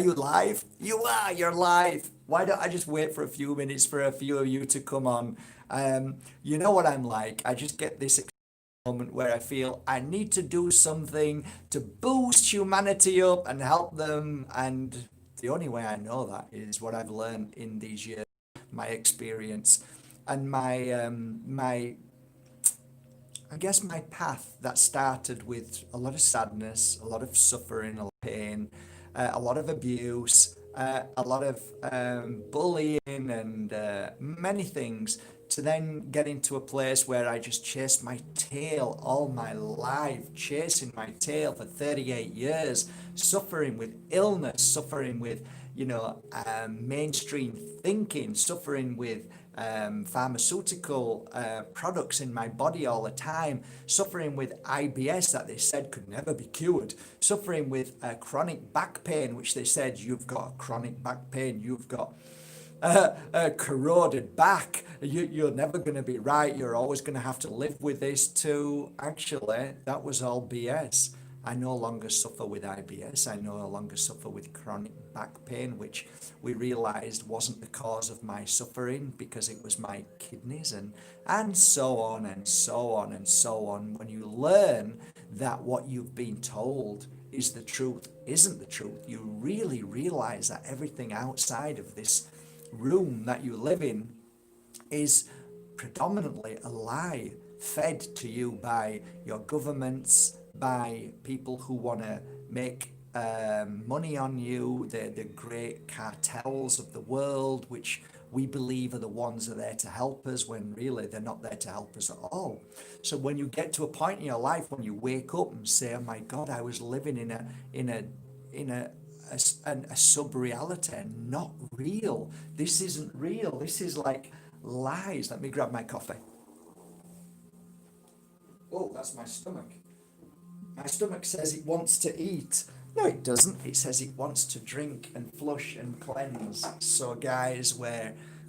you live? You are, you're live. Why don't I just wait for a few minutes for a few of you to come on? You know what I'm like. I just get this moment where I feel I need to do something to boost humanity up and help them. And the only way I know that is what I've learned in these years, my experience, and my I guess my path that started with a lot of sadness, a lot of suffering, a lot of pain, a lot of abuse, a lot of bullying, and many things, to then get into a place where I just chased my tail all my life, chasing my tail for 38 years, suffering with illness, suffering with, mainstream thinking, suffering with pharmaceutical products in my body all the time, suffering with IBS that they said could never be cured, suffering with chronic back pain, which they said you've got chronic back pain, you've got corroded back, you're never going to be right, you're always going to have to live with this, to actually, that was all BS. I no longer suffer with IBS. I no longer suffer with chronic back pain, which we realized wasn't the cause of my suffering because it was my kidneys, and so on and so on and so on. When you learn that what you've been told is the truth isn't the truth, you really realize that everything outside of this room that you live in is predominantly a lie fed to you by your governments, by people who want to make money on you, the great cartels of the world, which we believe are the ones that are there to help us, when really they're not there to help us at all. So when you get to a point in your life when you wake up and say, "Oh my God, I was living in a sub reality, not real. This isn't real. This is like lies." Let me grab my coffee. Oh, that's my stomach. My stomach says it wants to eat. No, it doesn't. It says it wants to drink and flush and cleanse. So, guys,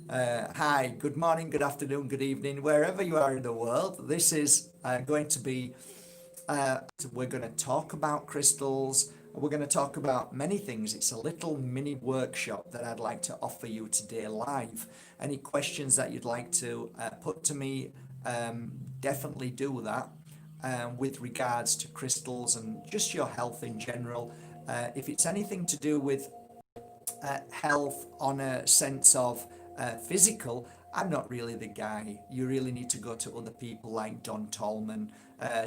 hi, good morning, good afternoon, good evening, wherever you are in the world. This is going to be we're going to talk about crystals. We're going to talk about many things. It's a little mini workshop that I'd like to offer you today live. Any questions that you'd like to put to me, definitely do that, with regards to crystals and just your health in general. If it's anything to do with health on a sense of physical, I'm not really the guy. You really need to go to other people like Don Tolman,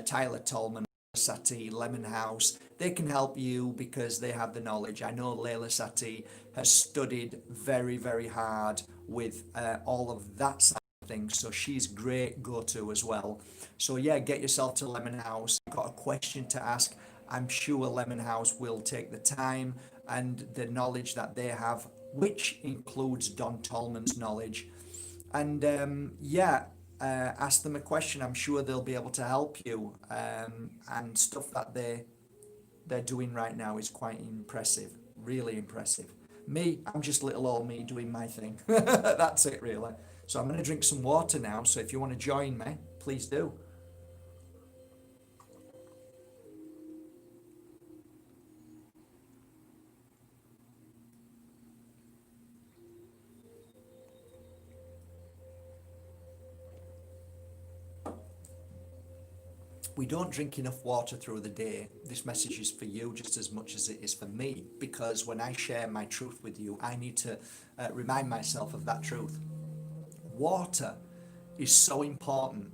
Tyler Tolman, Sati, Lemon House. They can help you because they have the knowledge. I know Layla Sati has studied very, very hard with all of that side of things, so she's great go-to as well. So yeah, get yourself to Lemon House. Got a question to ask, I'm sure Lemon House will take the time and the knowledge that they have, which includes Don Tolman's knowledge. And ask them a question. I'm sure they'll be able to help you. And stuff that they're doing right now is quite impressive, really impressive. Me, I'm just little old me doing my thing. That's it, really. So I'm going to drink some water now. So if you want to join me, please do. We don't drink enough water through the day. This message is for you just as much as it is for me, because when I share my truth with you, I need to remind myself of that truth. Water is so important,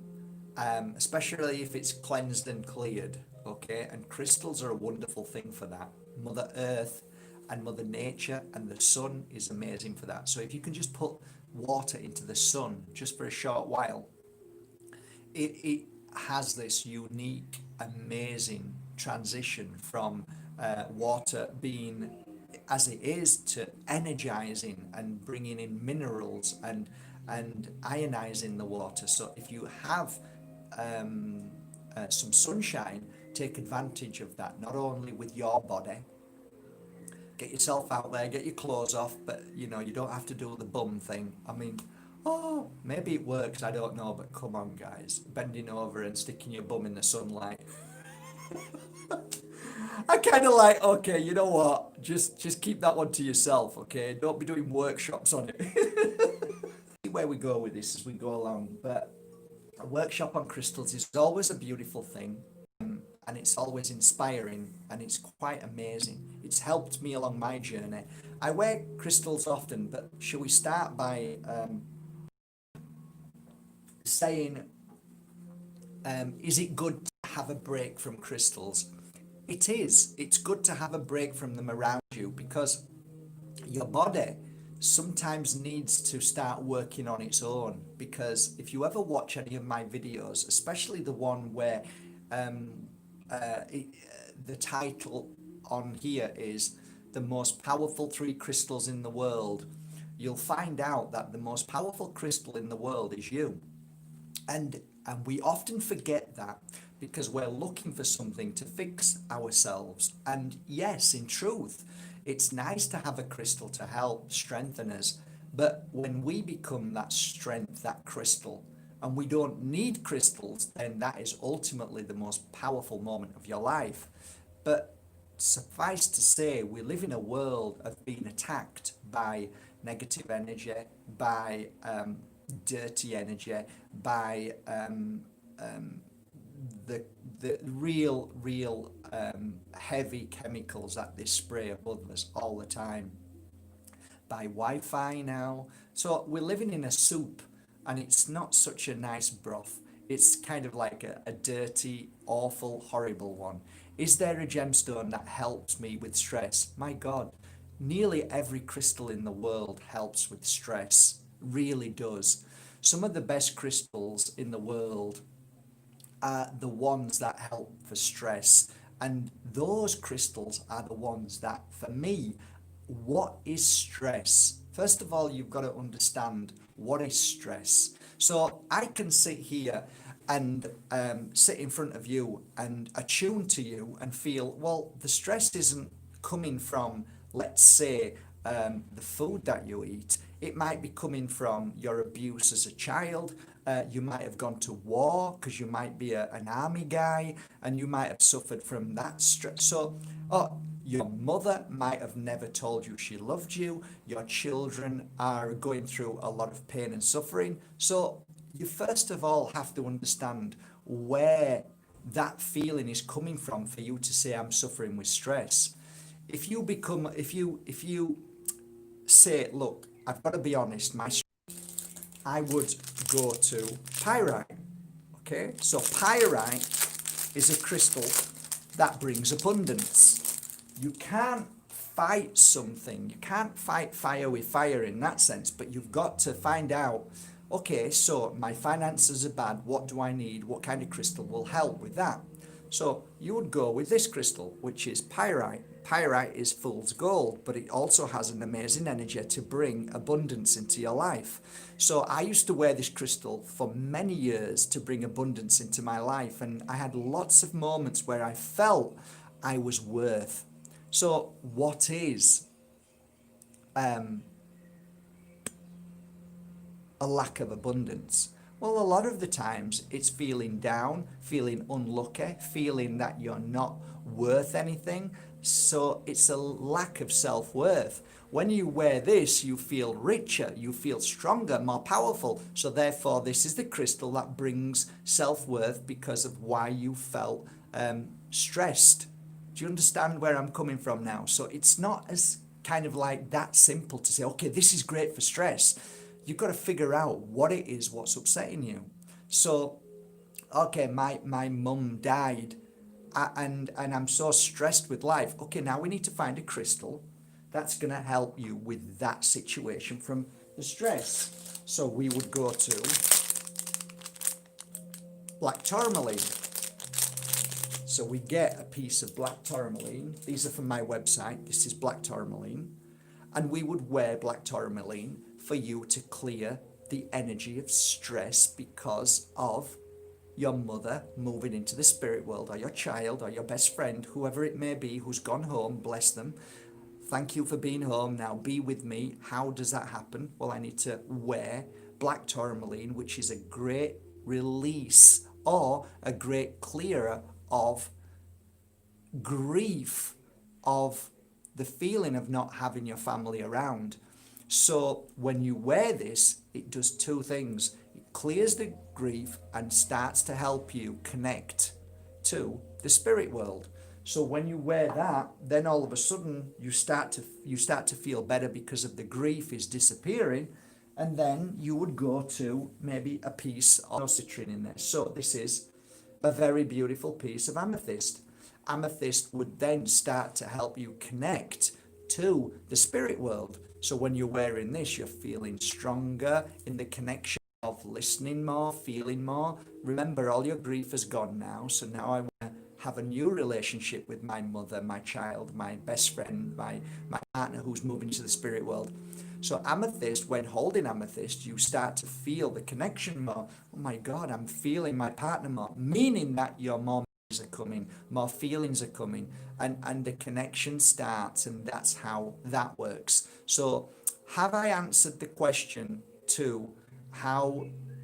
especially if it's cleansed and cleared, okay? And crystals are a wonderful thing for that. Mother Earth and Mother Nature and the sun is amazing for that. So if you can just put water into the sun just for a short while, it has this unique, amazing transition from water being as it is to energizing and bringing in minerals and ionizing the water. So if you have some sunshine, take advantage of that, not only with your body. Get yourself out there, get your clothes off, but you don't have to do the bum thing. I mean, oh, maybe it works, I don't know, but come on, guys. Bending over and sticking your bum in the sunlight. I kind of like, okay, you know what? Just keep that one to yourself, okay? Don't be doing workshops on it. Where we go with this as we go along, but a workshop on crystals is always a beautiful thing, and it's always inspiring, and it's quite amazing. It's helped me along my journey. I wear crystals often, but shall we start by saying, is it good to have a break from crystals? It is. It's good to have a break from them around you because your body sometimes needs to start working on its own. Because if you ever watch any of my videos, especially the one where um, the title on here is the most powerful three crystals in the world, you'll find out that the most powerful crystal in the world is you. And we often forget that because we're looking for something to fix ourselves. And yes, in truth, it's nice to have a crystal to help strengthen us. But when we become that strength, that crystal, and we don't need crystals, then that is ultimately the most powerful moment of your life. But suffice to say, we live in a world of being attacked by negative energy, by dirty energy, by the real heavy chemicals that they spray above us all the time, by Wi-Fi now. So we're living in a soup, and it's not such a nice broth. It's kind of like a dirty, awful, horrible one. Is there a gemstone that helps me with stress? My God, nearly every crystal in the world helps with stress, really does. Some of the best crystals in the world are the ones that help for stress. And those crystals are the ones that, for me, what is stress? First of all, you've got to understand what is stress. So I can sit here and sit in front of you and attune to you and feel, well, the stress isn't coming from, let's say, the food that you eat. It might be coming from your abuse as a child. You might have gone to war because you might be an army guy and you might have suffered from that stress. So, your mother might have never told you she loved you. Your children are going through a lot of pain and suffering. So, you first of all have to understand where that feeling is coming from for you to say, I'm suffering with stress. If you say, look, I've got to be honest, I would go to pyrite. Okay, so pyrite is a crystal that brings abundance. You can't fight something, you can't fight fire with fire in that sense, but you've got to find out, okay, so my finances are bad, what do I need? What kind of crystal will help with that? So you would go with this crystal, which is pyrite. Pyrite is fool's gold, but it also has an amazing energy to bring abundance into your life. So I used to wear this crystal for many years to bring abundance into my life, and I had lots of moments where I felt I was worth. So what is a lack of abundance? Well, a lot of the times it's feeling down, feeling unlucky, feeling that you're not worth anything. So it's a lack of self-worth. When you wear this, you feel richer, you feel stronger, more powerful. So therefore, this is the crystal that brings self-worth because of why you felt stressed. Do you understand where I'm coming from now? So it's not as kind of like that simple to say, okay, this is great for stress. You've got to figure out what it is, what's upsetting you. So, okay, my mum died and I'm so stressed with life. Okay, now we need to find a crystal that's going to help you with that situation from the stress. So we would go to black tourmaline. So we get a piece of black tourmaline. These are from my website. This is black tourmaline. And we would wear black tourmaline for you to clear the energy of stress because of your mother moving into the spirit world, or your child, or your best friend, whoever it may be, who's gone home, bless them. Thank you for being home, now be with me. How does that happen? Well, I need to wear black tourmaline, which is a great release or a great clearer of grief of the feeling of not having your family around. So when you wear this, it does two things. It clears the grief and starts to help you connect to the spirit world. So when you wear that, then all of a sudden you start to feel better because of the grief is disappearing, and then you would go to maybe a piece of citrine in there. So this is a very beautiful piece of amethyst. Amethyst would then start to help you connect to the spirit world. So when you're wearing this, you're feeling stronger in the connection of listening more, feeling more. Remember, all your grief has gone now. So now I want to have a new relationship with my mother, my child, my best friend, my partner who's moving to the spirit world. So amethyst, when holding amethyst, you start to feel the connection more. Oh my God, I'm feeling my partner more, meaning that your more memories are coming, more feelings are coming, and the connection starts, and that's how that works. So have I answered the question to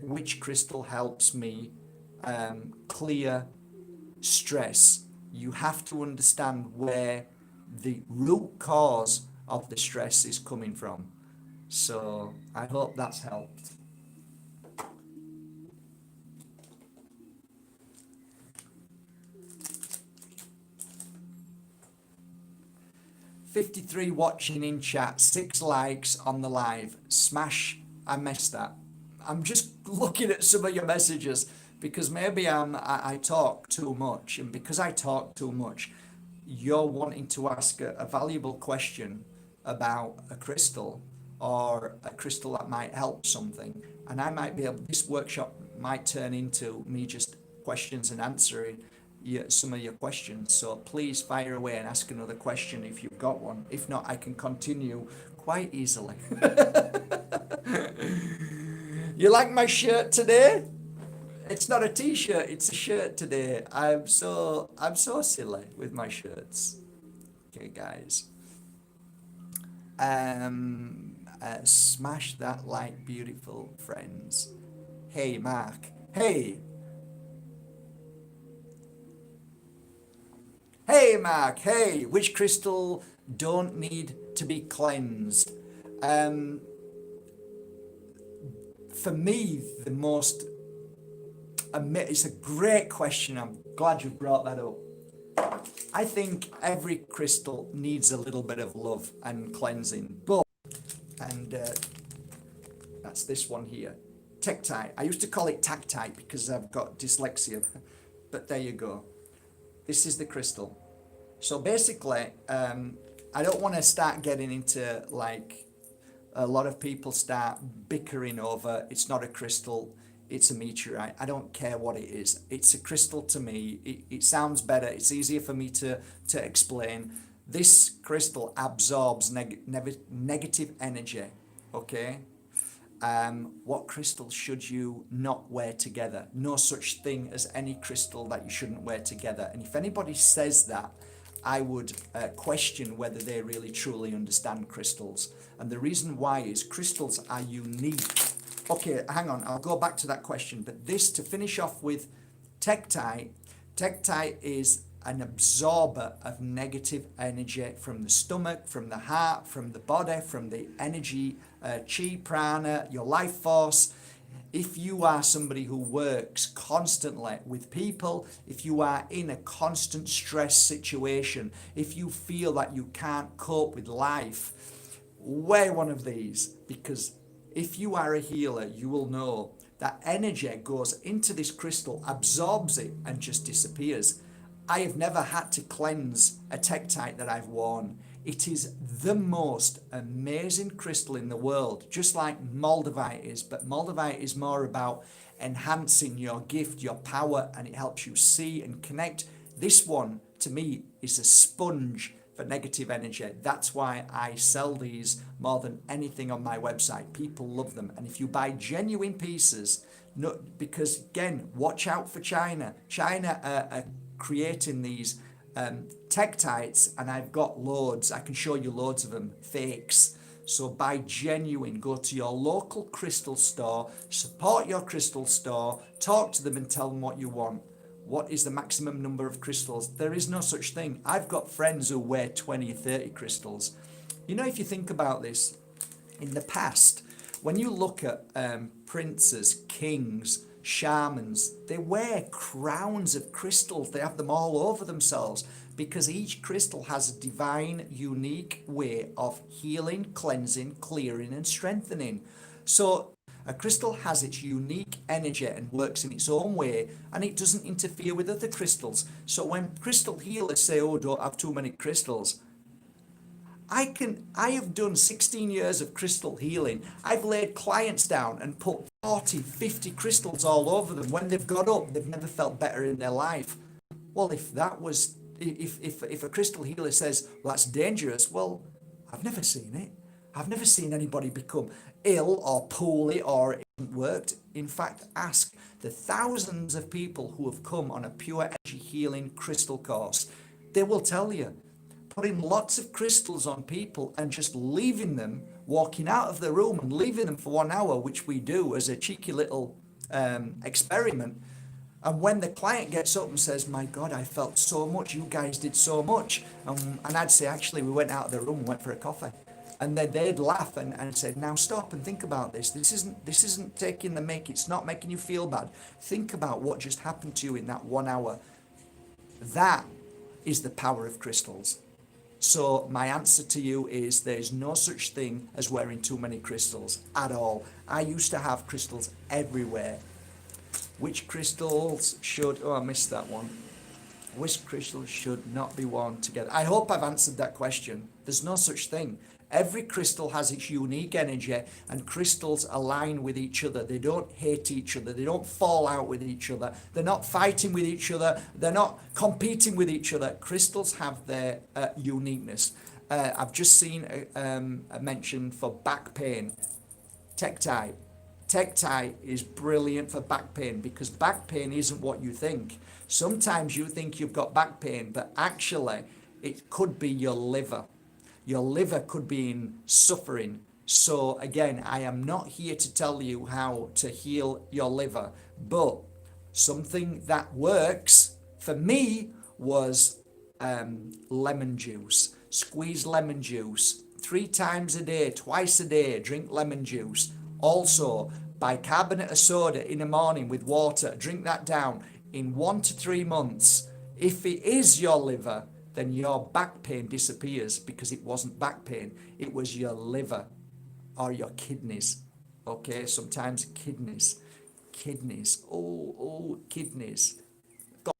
which crystal helps me clear stress? You have to understand where the root cause of the stress is coming from. So I hope that's helped. 53 watching in chat, 6 likes on the live. Smash, I missed that. I'm just looking at some of your messages because maybe I talk too much, and because I talk too much, you're wanting to ask a valuable question about a crystal or a crystal that might help something, and I might be able, this workshop might turn into me just questions and answering some of your questions. So please fire away and ask another question if you've got one. If not, I can continue quite easily. You like my shirt today? It's not a t-shirt, it's a shirt today. I'm so silly with my shirts. Okay, guys. Smash that like, beautiful friends. Hey, Mark. Hey. Hey, Mark. Hey. Which crystal don't need to be cleansed? For me, the most... It's a great question. I'm glad you brought that up. I think every crystal needs a little bit of love and cleansing. And that's this one here. Tektite. I used to call it tactite because I've got dyslexia. But there you go. This is the crystal. So basically, I don't want to start getting into, like, a lot of people start bickering over, it's not a crystal, it's a meteorite. I don't care what it is. It's a crystal to me. It sounds better. It's easier for me to explain. This crystal absorbs negative energy, okay? What crystal should you not wear together? No such thing as any crystal that you shouldn't wear together. And if anybody says that, I would question whether they really truly understand crystals. And the reason why is crystals are unique. Okay, hang on, I'll go back to that question. But this, to finish off with tektite, tektite is an absorber of negative energy from the stomach, from the heart, from the body, from the energy, chi, prana, your life force. If you are somebody who works constantly with people, if you are in a constant stress situation, if you feel that you can't cope with life, wear one of these, because if you are a healer, you will know that energy goes into this crystal, absorbs it, and just disappears. I have never had to cleanse a tektite that I've worn. It is the most amazing crystal in the world, just like moldavite is, but moldavite is more about enhancing your gift, your power, and it helps you see and connect. This one, to me, is a sponge for negative energy. That's why I sell these more than anything on my website. People love them. And if you buy genuine pieces, no, because again, watch out for China. China are creating these tektites, and I've got loads. I can show you loads of them, fakes. So buy genuine. Go to your local crystal store, support your crystal store, talk to them and tell them what you want. What is the maximum number of crystals? There is no such thing. I've got friends who wear 20 or 30 crystals. You know, if you think about this, in the past, when you look at princes, kings, shamans, they wear crowns of crystals. They have them all over themselves because each crystal has a divine, unique way of healing, cleansing, clearing, and strengthening. So a crystal has its unique energy and works in its own way, and it doesn't interfere with other crystals. So when crystal healers say, oh, don't have too many crystals, I have done 16 years of crystal healing. I've laid clients down and put 40, 50 crystals all over them. When they've got up, they've never felt better in their life. Well, if a crystal healer says, well, that's dangerous, well, I've never seen it. I've never seen anybody become ill or poorly or it hasn't worked. In fact, ask the thousands of people who have come on a pure energy healing crystal course. They will tell you, putting lots of crystals on people and just leaving them, walking out of the room and leaving them for 1 hour, which we do as a cheeky little experiment. And when the client gets up and says, my God, I felt so much, you guys did so much. And I'd say, actually, we went out of the room and went for a coffee. And then they'd laugh and say, now stop and think about this. This isn't taking the mick. It's not making you feel bad. Think about what just happened to you in that 1 hour. That is the power of crystals. So my answer to you is there's no such thing as wearing too many crystals at all. I used to have crystals everywhere. Which crystals should, I missed that one. Which crystals should not be worn together? I hope I've answered that question. There's no such thing. Every crystal has its unique energy and crystals align with each other. They don't hate each other. They don't fall out with each other. They're not fighting with each other. They're not competing with each other. Crystals have their uniqueness. I've just seen a mention for back pain. Tektite. Tektite is brilliant for back pain because back pain isn't what you think. Sometimes you think you've got back pain, but actually it could be your liver. Your liver could be in suffering. So again, I am not here to tell you how to heal your liver, but something that works for me was lemon juice. Squeeze lemon juice 3 times a day, twice a day, drink lemon juice. Also, bicarbonate of soda in the morning with water, drink that down. In 1 to 3 months, if it is your liver, then your back pain disappears because it wasn't back pain. It was your liver or your kidneys. Okay, sometimes kidneys. Kidneys. Oh, kidneys. God.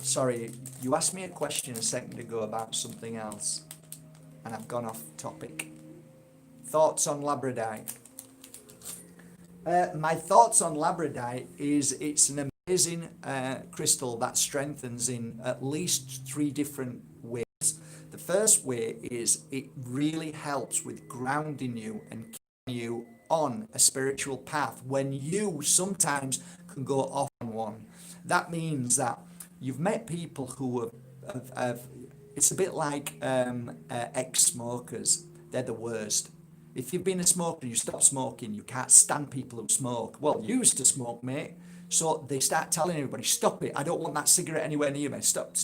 Sorry, you asked me a question a second ago about something else, and I've gone off topic. Thoughts on labradorite. My thoughts on labradorite is it's an amazing crystal that strengthens in at least 3 different ways. The first way is it really helps with grounding you and keeping you on a spiritual path when you sometimes can go off on one. That means that you've met people who have it's a bit like ex-smokers. They're the worst. If you've been a smoker and you stop smoking, you can't stand people who smoke. Well, you used to smoke, mate. So they start telling everybody, stop it. I don't want that cigarette anywhere near me. Stop.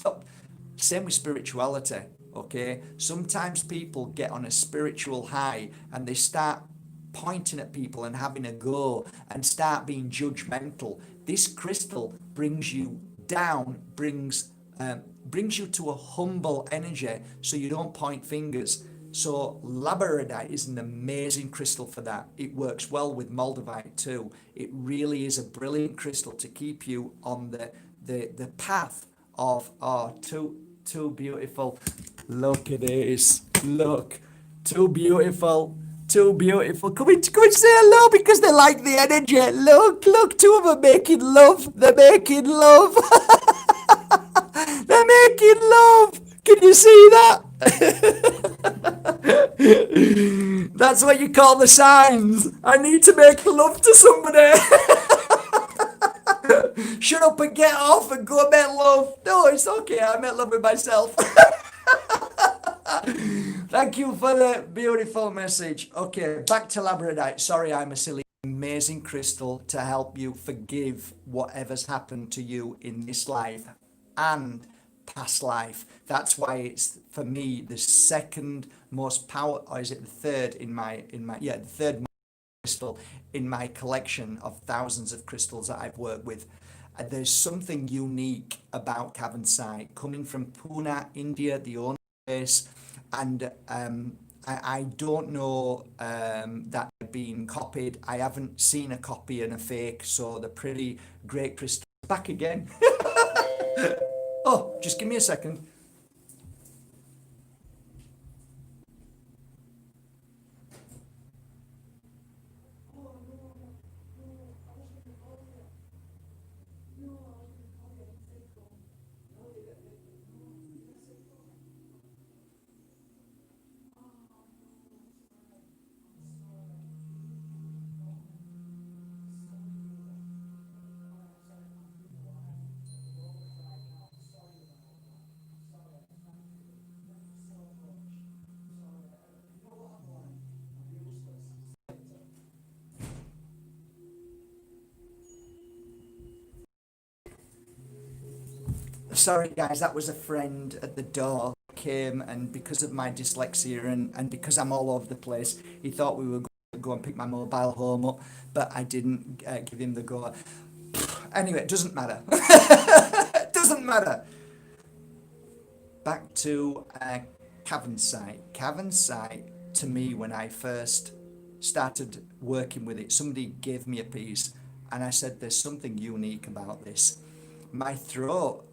Same with spirituality, okay? Sometimes people get on a spiritual high and they start pointing at people and having a go and start being judgmental. This crystal brings you down, brings you to a humble energy so you don't point fingers. So labradorite is an amazing crystal for that. It works well with moldavite too. It really is a brilliant crystal to keep you on the path of too beautiful. Look at this. Look. Too beautiful. Too beautiful. Come and say hello because they like the energy. Look, 2 of them making love. They're making love. They're making love. Can you see that? That's what you call the signs. I need to make love to somebody. Shut up and get off and go make love. No, it's okay. I make love with myself. Thank you for the beautiful message. Okay, back to labradorite. Sorry, I'm a silly amazing crystal to help you forgive whatever's happened to you in this life and past life. That's why it's, for me, the second most power, or is it the third the third most crystal in my collection of thousands of crystals that I've worked with. There's something unique about Cavansite coming from Pune, India, the only place, and I don't know that they're being copied. I haven't seen a copy and a fake, so they're pretty great crystals. Back again. Oh, just give me a second. Sorry, guys, that was a friend at the door. Came, and because of my dyslexia and because I'm all over the place, he thought we were going to go and pick my mobile home up, but I didn't give him the go. Anyway, it doesn't matter. It doesn't matter. Back to Cavansite. Cavansite, to me, when I first started working with it, somebody gave me a piece, and I said, there's something unique about this. My throat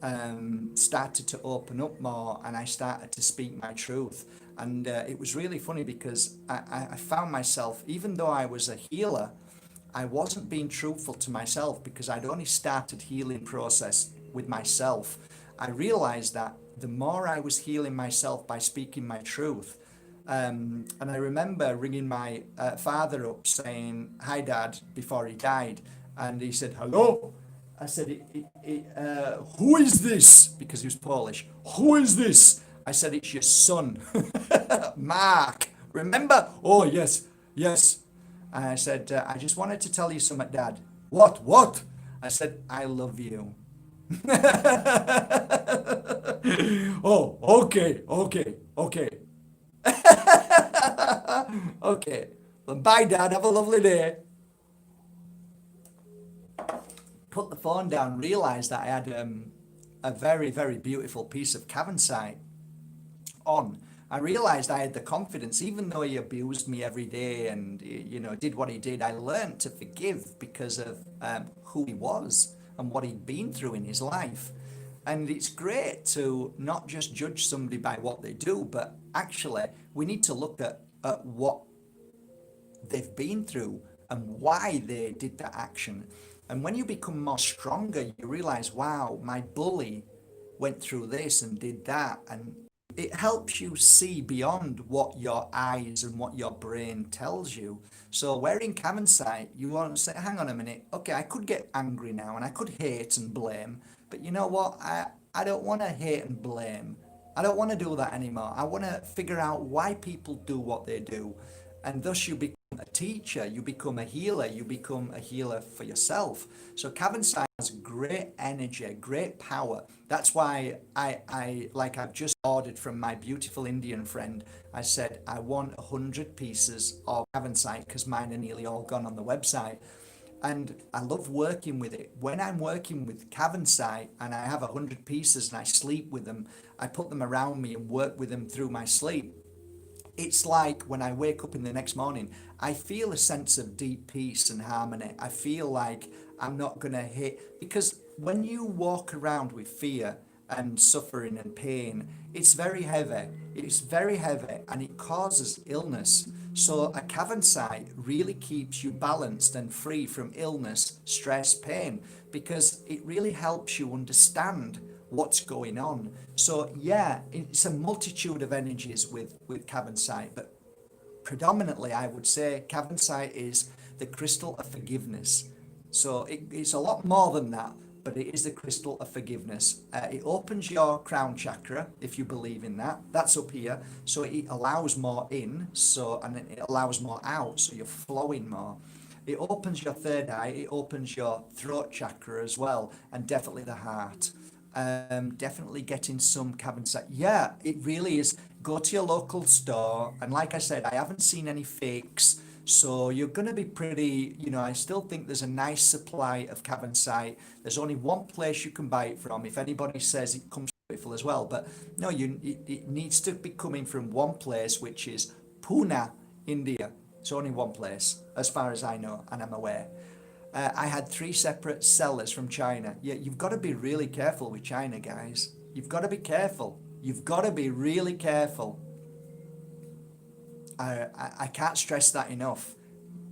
started to open up more, and I started to speak my truth. And it was really funny because I found myself, even though I was a healer, I wasn't being truthful to myself because I'd only started healing process with myself. I realized that the more I was healing myself by speaking my truth, and I remember ringing my father up saying, "Hi, Dad," before he died. And he said, "Hello." I said, "Who is this?" Because he was Polish. "Who is this?" I said, "It's your son, Mark. Remember?" "Oh, yes, yes." And I said, "I just wanted to tell you something, Dad." What? I said, "I love you." "Oh, okay. Okay. Well, bye, Dad. Have a lovely day." Put the phone down, realised that I had a very, very beautiful piece of Cavansite on. I realised I had the confidence, even though he abused me every day and did what he did. I learned to forgive because of who he was and what he'd been through in his life. And it's great to not just judge somebody by what they do, but actually we need to look at what they've been through and why they did that action. And when you become more stronger, you realize, wow, my bully went through this and did that. And it helps you see beyond what your eyes and what your brain tells you. So wearing Cavansite, you want to say, hang on a minute, okay, I could get angry now and I could hate and blame, but you know what? I don't want to hate and blame. I don't want to do that anymore. I want to figure out why people do what they do. And thus you become a teacher, you become a healer, you become a healer for yourself. So Cavansite has great energy, great power. That's why I've just ordered from my beautiful Indian friend. I said, I want 100 pieces of Cavansite because mine are nearly all gone on the website. And I love working with it. When I'm working with Cavansite and I have 100 pieces and I sleep with them, I put them around me and work with them through my sleep. It's like when I wake up in the next morning, I feel a sense of deep peace and harmony. I feel like I'm not going to hit, because when you walk around with fear and suffering and pain, it's very heavy. It's very heavy and it causes illness. So a Cavansite really keeps you balanced and free from illness, stress, pain, because it really helps you understand what's going on. So yeah, it's a multitude of energies with Cavansite, but predominantly I would say Cavansite is the crystal of forgiveness. So it's a lot more than that, but it is the crystal of forgiveness. It opens your crown chakra, if you believe in that. That's up here, so it allows more in, and it allows more out, so you're flowing more. It opens your third eye, it opens your throat chakra as well, and definitely the heart. Definitely getting some Cavansite. Yeah, it really is. Go to your local store, and like I said, I haven't seen any fakes, so you're going to be pretty. I still think there's a nice supply of Cavansite. There's only one place you can buy it from. If anybody says it comes beautiful as well, but no, it needs to be coming from one place, which is Pune, India. It's only one place, as far as I know and I'm aware. I had three separate sellers from China. Yeah, you've got to be really careful with China, guys. You've got to be careful. You've got to be really careful. I can't stress that enough.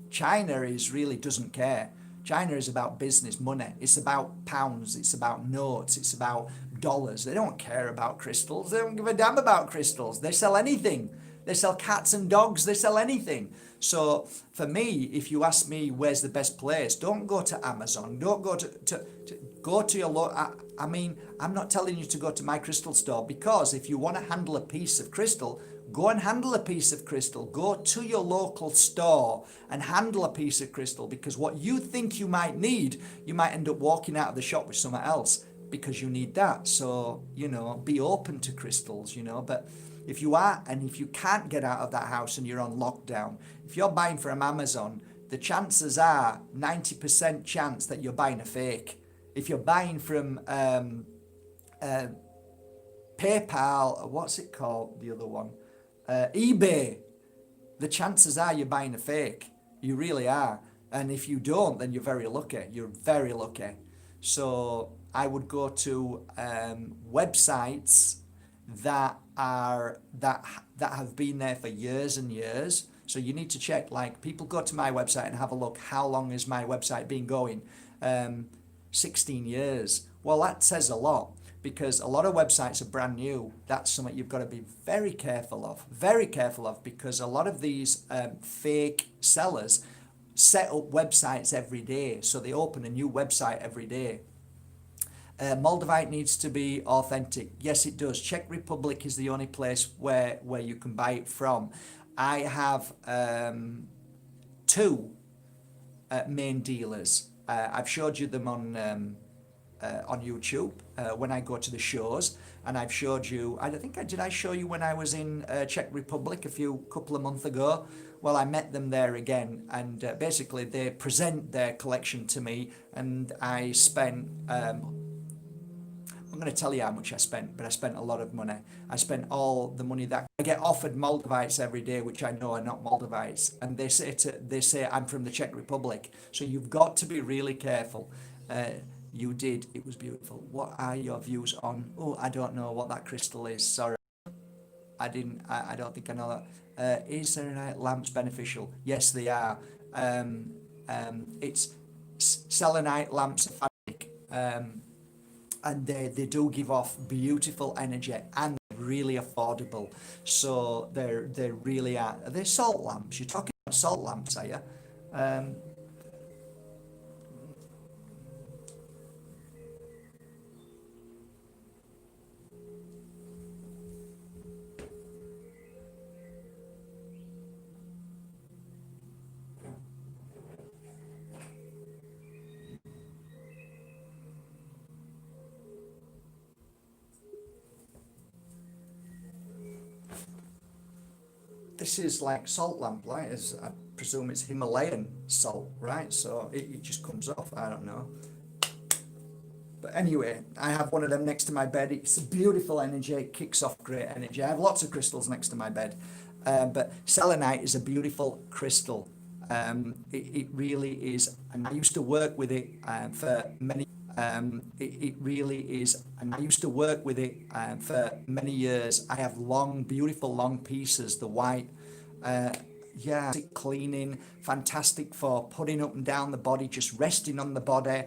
China is really doesn't care. China is about business, money. It's about pounds. It's about notes. It's about dollars. They don't care about crystals. They don't give a damn about crystals. They sell anything. They sell cats and dogs. They sell anything. So for me, if you ask me where's the best place, don't go to Amazon. Don't go to go to your local. I mean, I'm not telling you to go to my crystal store, because if you want to handle a piece of crystal, go and handle a piece of crystal. Go to your local store and handle a piece of crystal, because what you think you might need, you might end up walking out of the shop with something else because you need that. So, be open to crystals, but if you are, and if you can't get out of that house and you're on lockdown, if you're buying from Amazon, the chances are 90% chance that you're buying a fake. If you're buying from PayPal, what's it called, the other one? eBay, the chances are you're buying a fake. You really are. And if you don't, then you're very lucky. You're very lucky. So I would go to websites that have been there for years and years. So you need to check, like, people go to my website and have a look, how long has my website been going? 16 years. Well, that says a lot, because a lot of websites are brand new. That's something you've got to be very careful of, because a lot of these fake sellers set up websites every day. So they open a new website every day. Moldavite needs to be authentic. Yes, it does. Czech Republic is the only place where you can buy it from. I have two main dealers. I've showed you them on YouTube when I go to the shows, and I've showed you. Did I show you when I was in Czech Republic a couple of months ago? Well, I met them there again, and basically they present their collection to me, and I spent. I'm going to tell you how much I spent, but I spent a lot of money. I spent all the money that I get offered Moldavites every day, which I know are not Moldavites, and they say I'm from the Czech Republic. So you've got to be really careful. You did. It was beautiful. What are your views on? Oh, I don't know what that crystal is. Sorry, I didn't. I don't think I know that. Is selenite lamps beneficial? Yes, they are. It's selenite lamps are fantastic. And they do give off beautiful energy, and they're really affordable. So they really are. Are they salt lamps? You're talking about salt lamps, are you? This is like salt lamp, right? As I presume it's Himalayan salt, right? So it just comes off. I don't know. But anyway, I have one of them next to my bed. It's a beautiful energy. It kicks off great energy. I have lots of crystals next to my bed. But selenite is a beautiful crystal. It really is. And I used to work with it for many it really is, and I used to work with it for many years. I have long, beautiful, long pieces, the white. Uh, yeah, cleaning, fantastic for putting up and down the body, just resting on the body.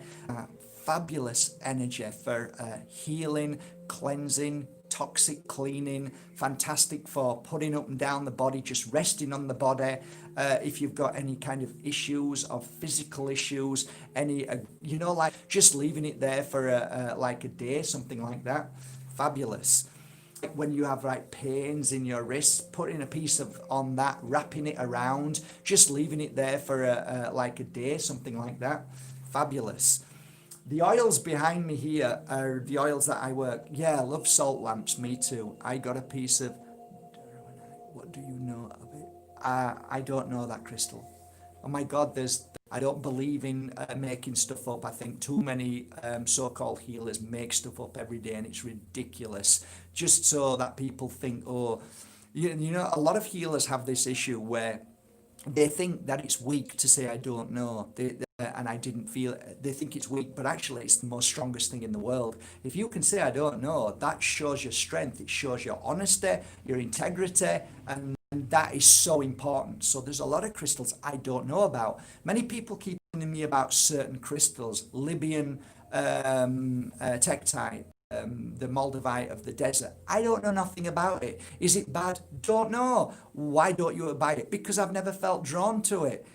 Fabulous energy for healing, cleansing, toxic cleaning, fantastic for putting up and down the body, just resting on the body. If you've got any kind of issues or physical issues, any, like just leaving it there for like a day, something like that. Fabulous. when you have like pains in your wrists, putting a piece of on that, wrapping it around, just leaving it there for like a day, something like that. Fabulous. The oils behind me here are the oils that I work. Yeah, I love salt lamps. Me too. I got a piece of. What do you know of it? I don't know that, Crystal. Oh my God, there's. I don't believe in making stuff up. I think too many so-called healers make stuff up every day, and it's ridiculous. Just so that people think, oh, you know, a lot of healers have this issue where they think that it's weak to say I don't know, and I didn't feel it. They think it's weak, but actually it's the most strongest thing in the world. If you can say I don't know, that shows your strength, it shows your honesty, your integrity, and that is so important. So there's a lot of crystals I don't know about. Many people keep telling me about certain crystals, Libyan tektite, the Moldavite of the desert. I don't know nothing about it. Is it bad? Don't know. Why don't you buy it? Because I've never felt drawn to it.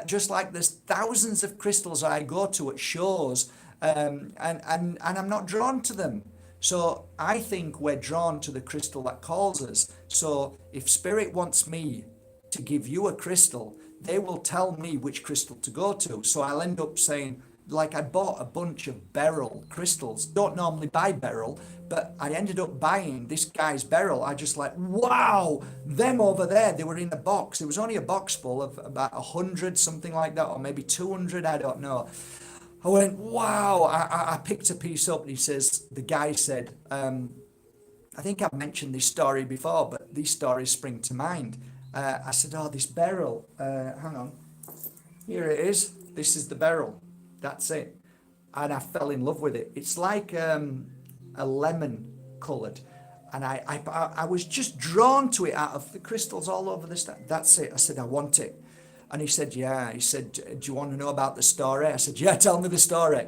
Just like there's thousands of crystals I go to at shows, and I'm not drawn to them. So I think we're drawn to the crystal that calls us. So if Spirit wants me to give you a crystal, they will tell me which crystal to go to. So I'll end up saying, like I bought a bunch of beryl crystals. Don't normally buy beryl, but I ended up buying this guy's beryl. I just like, wow, them over there, they were in a box. It was only a box full of about 100, something like that, or maybe 200, I don't know. I went, wow. I picked a piece up, and he says, the guy said, I think I've mentioned this story before, but these stories spring to mind. I said, oh, this beryl, hang on. Here it is. This is the beryl. That's it. And I fell in love with it. It's like a lemon coloured. And I was just drawn to it out of the crystals all over the stuff. That's it. I said, I want it. And he said, yeah. He said, do you want to know about the story? I said, yeah, tell me the story.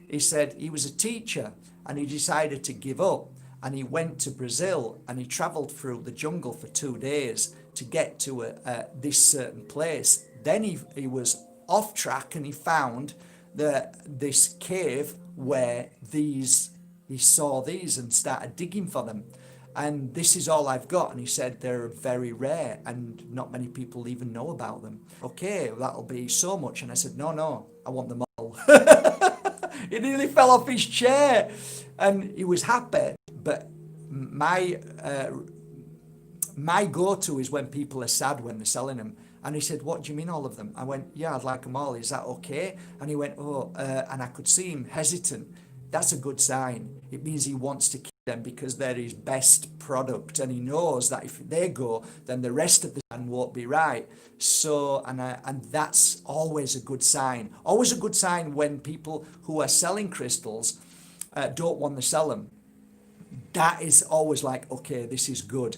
He said he was a teacher and he decided to give up. And he went to Brazil and he travelled through the jungle for 2 days to get to this certain place. Then he was off track and he found this cave where he saw these and started digging for them. And this is all I've got. And he said they're very rare and not many people even know about them. Okay, that'll be so much. And I said, no, I want them all. He nearly fell off his chair and he was happy. But my go-to is when people are sad when they're selling them. And he said, what do you mean all of them? I went, yeah, I'd like them all. Is that okay? And he went, oh, and I could see him hesitant. That's a good sign. It means he wants to keep them because they're his best product. And he knows that if they go, then the rest of the stand won't be right. So, and that's always a good sign. Always a good sign when people who are selling crystals don't want to sell them. That is always like, okay, this is good.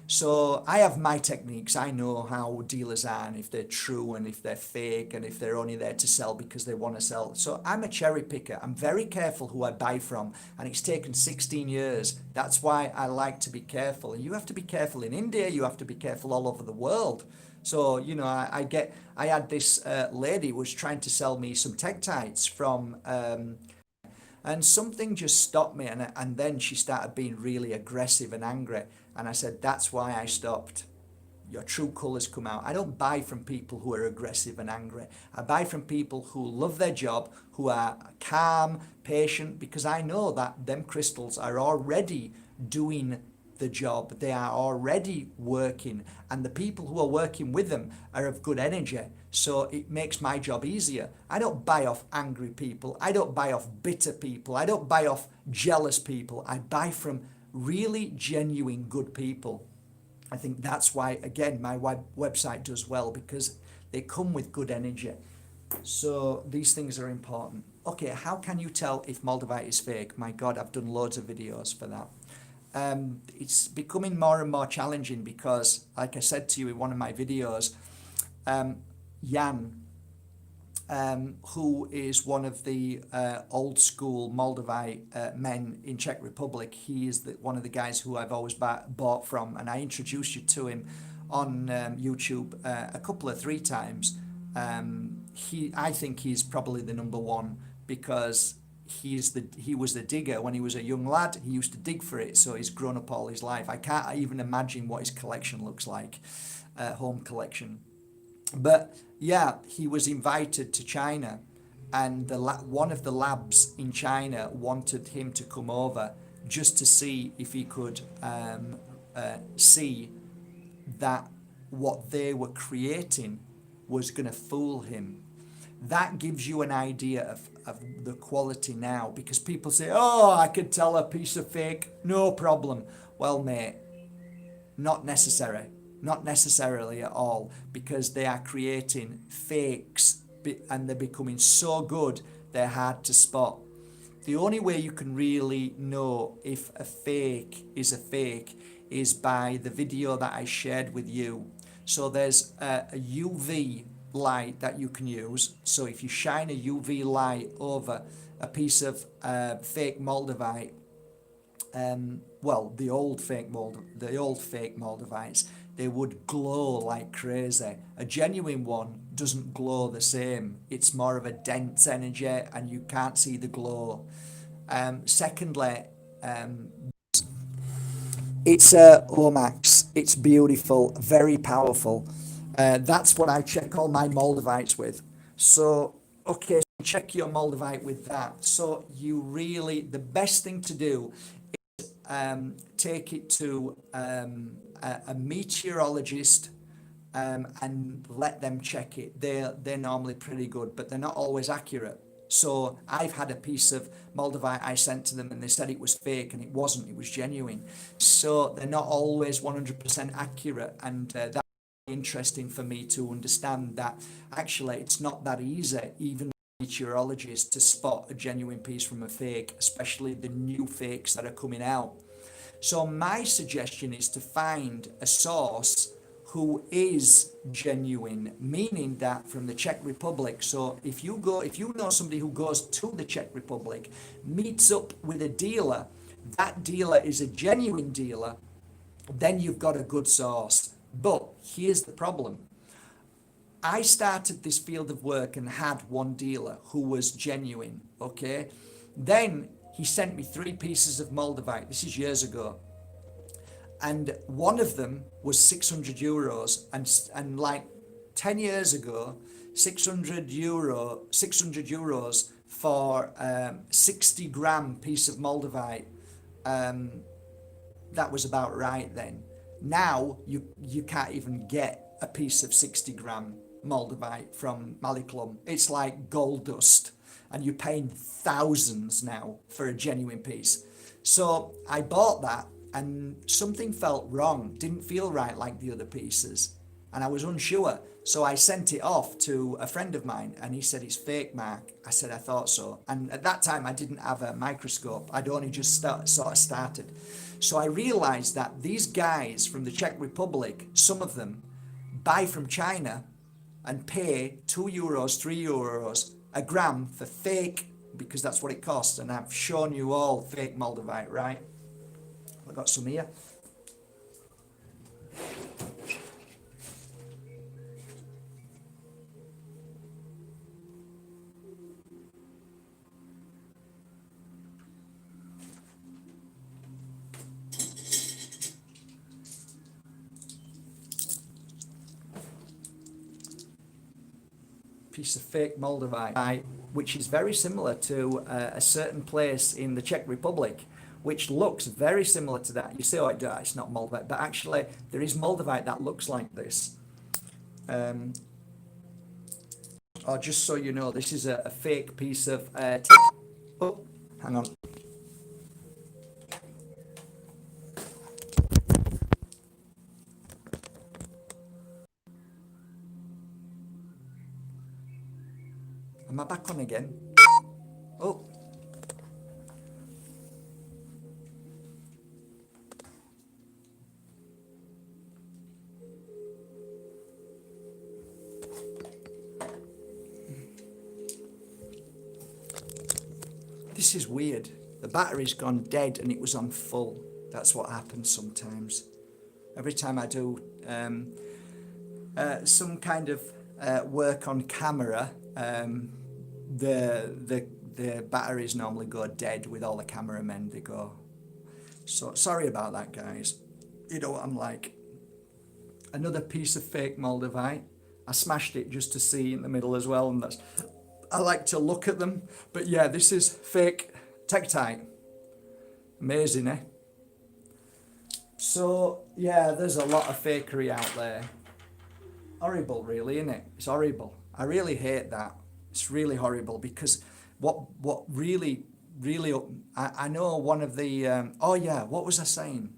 So I have my techniques. I know how dealers are and if they're true and if they're fake and if they're only there to sell because they want to sell. So I'm a cherry picker. I'm very careful who I buy from, and it's taken 16 years. That's why I like to be careful. And you have to be careful in India. You have to be careful all over the world. So, you know, I had this lady who was trying to sell me some tektites from and something just stopped me, and then she started being really aggressive and angry. And I said, that's why I stopped. Your true colours come out. I don't buy from people who are aggressive and angry. I buy from people who love their job, who are calm, patient, because I know that them crystals are already doing the job. They are already working, and the people who are working with them are of good energy. So it makes my job easier. I don't buy off angry people. I don't buy off bitter people. I don't buy off jealous people. I buy from really genuine good people. I think that's why, again, my website does well, because they come with good energy. So these things are important. Okay, how can you tell if Moldavite is fake? My God, I've done loads of videos for that. It's becoming more and more challenging because, like I said to you in one of my videos, Jan, who is one of the old school Moldavite men in Czech Republic. He is one of the guys who I've always bought from, and I introduced you to him on YouTube three times. I think he's probably the number one because he was the digger when he was a young lad. He used to dig for it, so he's grown up all his life. I can't even imagine what his collection looks like, home collection. But yeah, he was invited to China, and one of the labs in China wanted him to come over just to see if he could see that what they were creating was going to fool him. That gives you an idea of the quality now, because people say, oh, I could tell a piece of fake, no problem. Well, mate, not necessarily at all, because they are creating fakes and they're becoming so good they're hard to spot. The only way you can really know if a fake is by the video that I shared with you. So there's a UV light that you can use. So if you shine a UV light over a piece of fake Moldavite, the old fake Moldavites, they would glow like crazy. A genuine one doesn't glow the same. It's more of a dense energy and you can't see the glow. Secondly, it's a Omax. It's beautiful, very powerful. That's what I check all my Moldavites with. So, okay, so check your Moldavite with that. So the best thing to do, take it to a meteorologist and let them check it. They're normally pretty good, but they're not always accurate. So I've had a piece of Moldavite I sent to them and they said it was fake, and it wasn't, it was genuine. So they're not always 100% accurate, and that's interesting for me to understand that actually it's not that easy, even meteorologists, to spot a genuine piece from a fake, especially the new fakes that are coming out. So my suggestion is to find a source who is genuine, meaning that from the Czech Republic. So if you know somebody who goes to the Czech Republic, meets up with a dealer, that dealer is a genuine dealer, then you've got a good source. But here's the problem. I started this field of work and had one dealer who was genuine, okay? Then he sent me 3 pieces of Moldavite. This is years ago. And one of them was 600 euros. And like 10 years ago, 600 euros for 60 gram piece of Moldavite. That was about right then. Now you can't even get a piece of 60 gram Moldavite from Maliklum. It's like gold dust, and you're paying thousands now for a genuine piece. So I bought that, and something felt wrong, didn't feel right like the other pieces, and I was unsure. So I sent it off to a friend of mine, and he said, it's fake, Mark. I said, I thought so. And at that time I didn't have a microscope. I'd only just sort of started. So I realized that these guys from the Czech Republic, some of them buy from China and pay €2, €3 a gram for fake, because that's what it costs. And I've shown you all fake Moldavite, right? I've got some here. Piece of fake Moldavite, which is very similar to a certain place in the Czech Republic, which looks very similar to that. You say, oh, it's not Moldavite, but actually there is Moldavite that looks like this. Or just so you know, this is a fake piece of... oh, hang on. Am I back on again? Oh. This is weird. The battery's gone dead and it was on full. That's what happens sometimes. Every time I do some kind of work on camera, the the batteries normally go dead with all the cameramen. They go. So sorry about that, guys. You know what I'm like. Another piece of fake Moldavite. I smashed it just to see in the middle as well, and that's. I like to look at them, but yeah, this is fake Tektite. Amazing, eh? So yeah, there's a lot of fakery out there. Horrible, really, isn't it? It's horrible. I really hate that. It's really horrible because what really I know one of the oh yeah, what was I saying?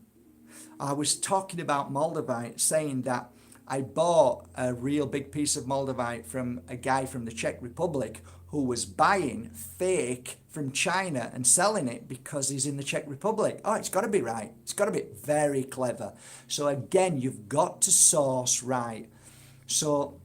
I was talking about Moldavite, saying that I bought a real big piece of Moldavite from a guy from the Czech Republic who was buying fake from China and selling it because he's in the Czech Republic. Oh, it's got to be right. It's got to be very clever. So again, you've got to source right. So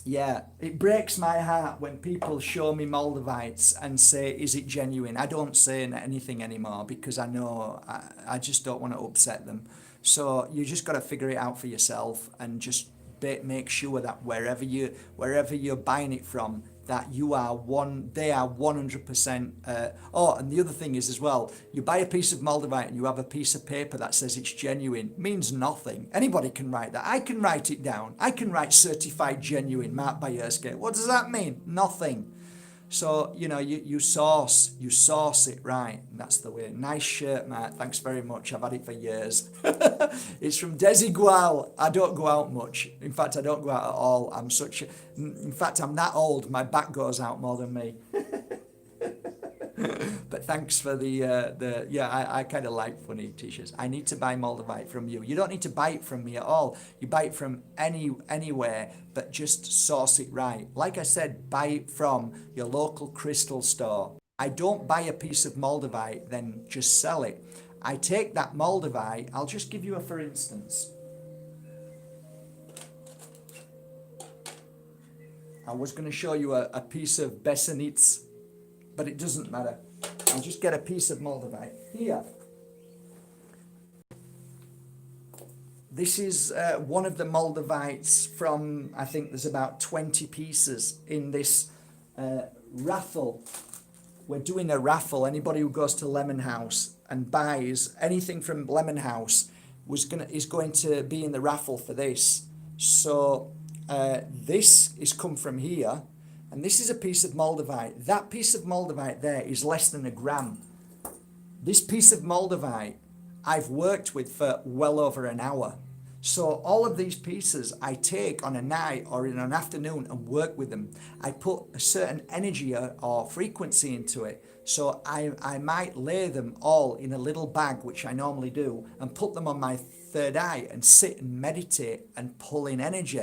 yeah, it breaks my heart when people show me Moldavites and say, is it genuine? I don't say anything anymore because I know I just don't want to upset them. So you just got to figure it out for yourself and just make sure that wherever you're buying it from, that they are 100%. Oh, and the other thing is as well, you buy a piece of Moldavite and you have a piece of paper that says it's genuine, means nothing. Anybody can write that. I can write it down. I can write certified genuine, marked by Erskine. What does that mean? Nothing. So, you know, you source it right. And that's the way. Nice shirt, Matt. Thanks very much. I've had it for years. It's from Desigual. I don't go out much. In fact, I don't go out at all. In fact, I'm that old, my back goes out more than me. But thanks for I kind of like funny t-shirts. I need to buy Moldavite from you. You don't need to buy it from me at all. You buy it from anywhere, but just source it right. Like I said, buy it from your local crystal store. I don't buy a piece of Moldavite, then just sell it. I take that Moldavite, I'll just give you a for instance. I was going to show you a piece of Besanits, but it doesn't matter. I'll just get a piece of Moldavite. Here. This is one of the Moldavites from, I think there's about 20 pieces in this raffle. We're doing a raffle. Anybody who goes to Lemon House and buys anything from Lemon House is going to be in the raffle for this. So this is come from here. And this is a piece of Moldavite. That piece of Moldavite there is less than a gram. This piece of Moldavite I've worked with for well over an hour. So all of these pieces I take on a night or in an afternoon and work with them. I put a certain energy or frequency into it. So I might lay them all in a little bag, which I normally do, and put them on my third eye and sit and meditate and pull in energy.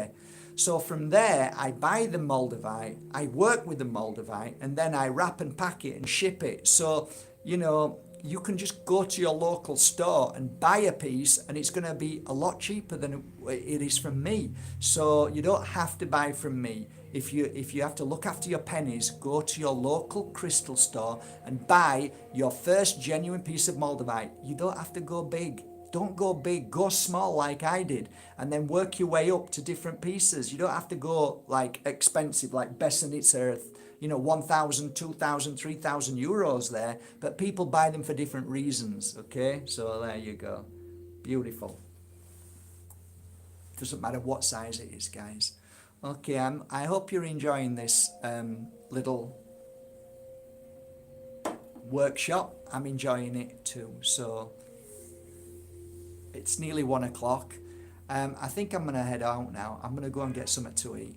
So from there, I buy the Moldavite, I work with the Moldavite, and then I wrap and pack it and ship it. So, you know, you can just go to your local store and buy a piece, and it's going to be a lot cheaper than it is from me. So you don't have to buy from me. If you have to look after your pennies, go to your local crystal store and buy your first genuine piece of Moldavite. You don't have to go big. Don't go big, go small like I did, and then work your way up to different pieces. You don't have to go like expensive like Besanitsa, 1,000, 2,000, 3,000 euros there, but people buy them for different reasons, okay? So there you go. Beautiful. Doesn't matter what size it is, guys. Okay, I hope you're enjoying this little workshop. I'm enjoying it too, so it's nearly 1 o'clock. I think I'm going to head out now. I'm going to go and get something to eat.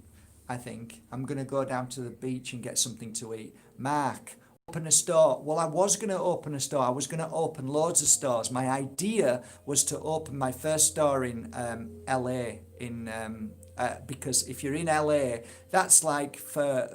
I think I'm going to go down to the beach and get something to eat. Mark, open a store. Well, I was going to open a store. I was going to open loads of stores. My idea was to open my first store in LA because if you're in LA, that's like for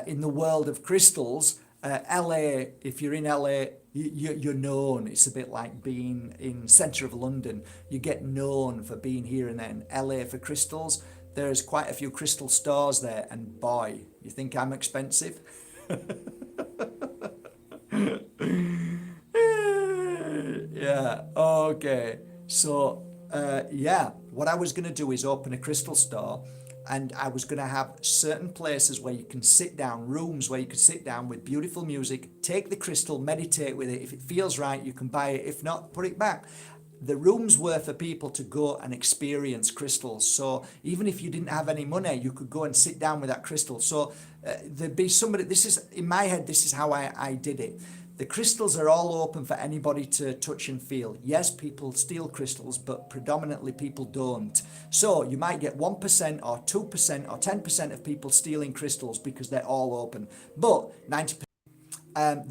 in the world of crystals, LA, if you're in LA, you're known. It's a bit like being in centre of London. You get known for being here and then. LA for crystals, there's quite a few crystal stores there, and boy, you think I'm expensive? Yeah, okay. So, what I was going to do is open a crystal store and I was going to have certain places where you can sit down, rooms where you could sit down with beautiful music, take the crystal, meditate with it. If it feels right, you can buy it. If not, put it back. The rooms were for people to go and experience crystals. So even if you didn't have any money, you could go and sit down with that crystal. So there'd be somebody, this is, in my head, this is how I did it. The crystals are all open for anybody to touch and feel. Yes, people steal crystals, but predominantly people don't. So you might get 1% or 2% or 10% of people stealing crystals because they're all open. But 90%,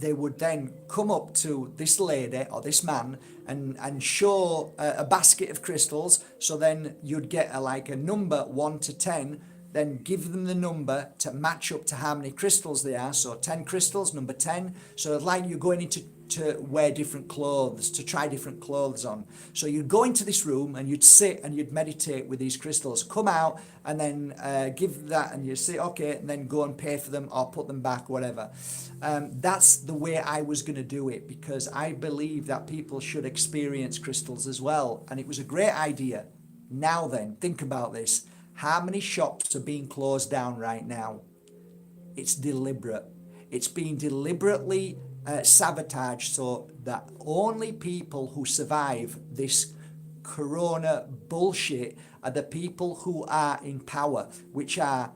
they would then come up to this lady or this man and show a basket of crystals. So then you'd get like a number 1 to 10, then give them the number to match up to how many crystals they are. So 10 crystals, number 10. So like you're going into to wear different clothes, to try different clothes on. So you'd go into this room and you'd sit and you'd meditate with these crystals, come out and then give that, and you say, okay, and then go and pay for them or put them back, whatever. That's the way I was going to do it, because I believe that people should experience crystals as well. And it was a great idea. Now then, think about this. How many shops are being closed down right now? It's deliberate. It's being deliberately sabotaged so that only people who survive this corona bullshit are the people who are in power, which are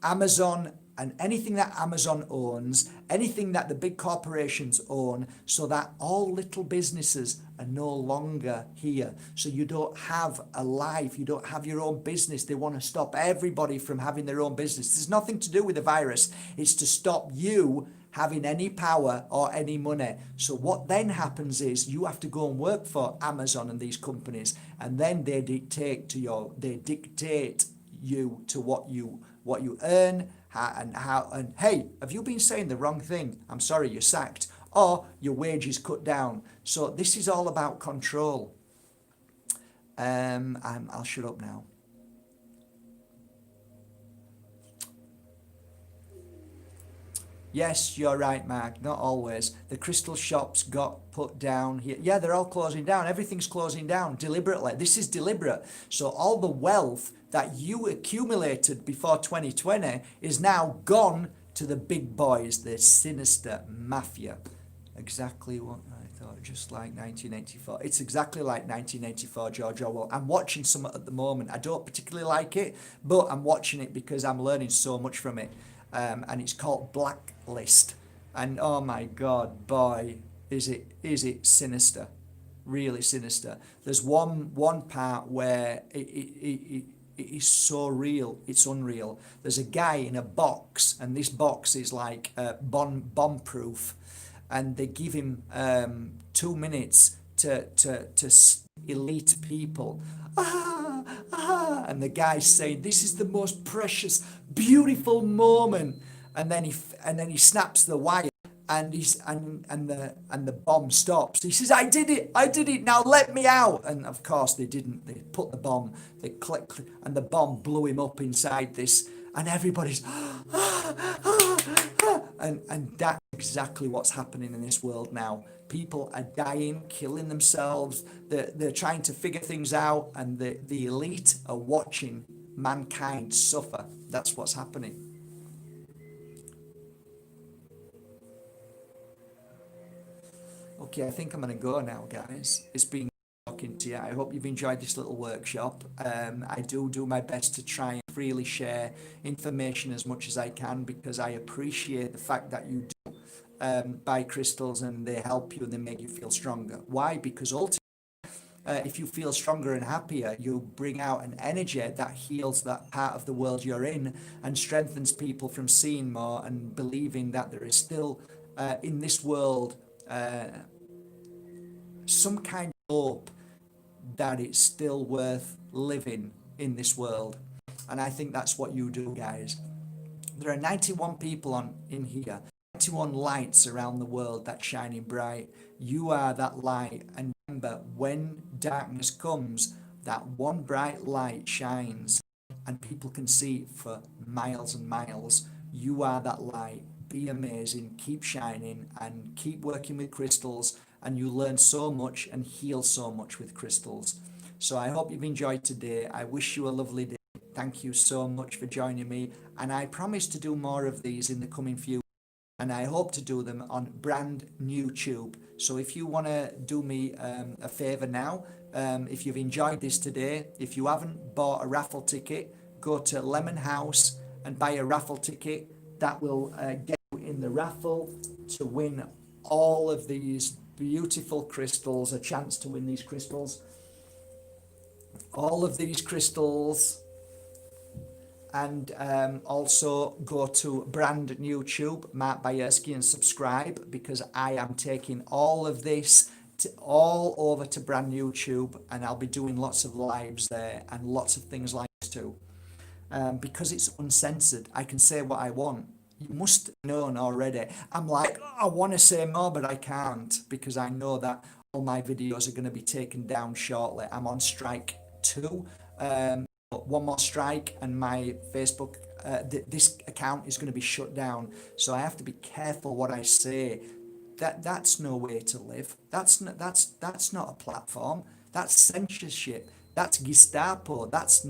Amazon and anything that Amazon owns, anything that the big corporations own, so that all little businesses are no longer here. So you don't have a life, you don't have your own business. They want to stop everybody from having their own business. There's nothing to do with the virus. It's to stop you having any power or any money. So what then happens is you have to go and work for Amazon and these companies, and then they dictate you to what you earn, and hey, have you been saying the wrong thing? I'm sorry, you're sacked, or your wages cut down. So this is all about control. I'll shut up now. Yes, you're right, Mark. Not always. The crystal shops got put down here. Yeah, they're all closing down. Everything's closing down deliberately. This is deliberate. So all the wealth that you accumulated before 2020 is now gone to the big boys, the sinister mafia. Exactly what I thought, just like 1984. It's exactly like 1984, George Orwell. I'm watching some at the moment. I don't particularly like it, but I'm watching it because I'm learning so much from it. And it's called Blacklist. And oh my God, boy, is it sinister, really sinister. There's one part where it is so real, it's unreal. There's a guy in a box, and this box is like bomb proof, and they give him 2 minutes to elite people. And the guy's saying, this is the most precious, beautiful moment, and then he snaps the wire, and the bomb stops. He says, I did it, now let me out. And of course they didn't. They put the bomb, they clicked, and the bomb blew him up inside this, and everybody's and that's exactly what's happening in this world now. People are dying, killing themselves. They're trying to figure things out, and the elite are watching mankind suffer. That's what's happening. Okay, I think I'm going to go now, guys. It's been talking to you. I hope you've enjoyed this little workshop. I do my best to try and freely share information as much as I can, because I appreciate the fact that you do buy crystals and they help you and they make you feel stronger. Why? Because ultimately, if you feel stronger and happier, you bring out an energy that heals that part of the world you're in and strengthens people from seeing more and believing that there is still in this world some kind of hope that it's still worth living in this world. And I think that's what you do, guys. There are 91 people in here, 91 lights around the world that's shining bright. You are that light. And remember, when darkness comes, that one bright light shines and people can see it for miles and miles. You are that light. Be amazing, keep shining, and keep working with crystals, and you learn so much and heal so much with crystals. So I hope you've enjoyed today. I wish you a lovely day. Thank you so much for joining me, and I promise to do more of these in the coming few, and I hope to do them on brand new tube. So if you want to do me a favour now, if you've enjoyed this today, if you haven't bought a raffle ticket, go to Lemon House and buy a raffle ticket. That will get you in the raffle to win all of these beautiful crystals, a chance to win these crystals. All of these crystals. And also go to brand new tube, Mark Bajerski, and subscribe, because I am taking all of this all over to brand new tube, and I'll be doing lots of lives there and lots of things like this too. Because it's uncensored, I can say what I want. You must have known already. I'm like, oh, I want to say more, but I can't, because I know that all my videos are going to be taken down shortly. I'm on strike 2. One more strike and my Facebook, this account is going to be shut down. So I have to be careful what I say. That's no way to live. That's not a platform. That's censorship. That's Gestapo. That's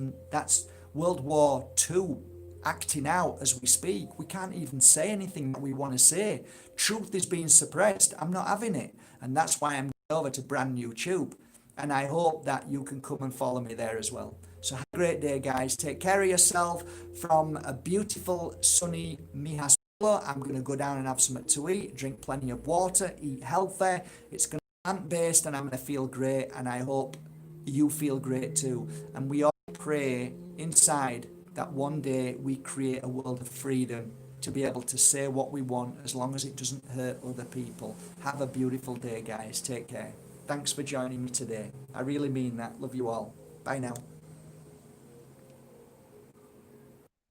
World War II acting out as we speak. We can't even say anything that we want to say. Truth is being suppressed. I'm not having it, and that's why I'm going over to brand new tube. And I hope that you can come and follow me there as well. So have a great day, guys. Take care of yourself. From a beautiful, sunny Mijas, I'm going to go down and have something to eat, drink plenty of water, eat healthy. It's going to be plant-based, and I'm going to feel great, and I hope you feel great too. And we all pray inside that one day we create a world of freedom to be able to say what we want as long as it doesn't hurt other people. Have a beautiful day, guys. Take care. Thanks for joining me today. I really mean that. Love you all. Bye now.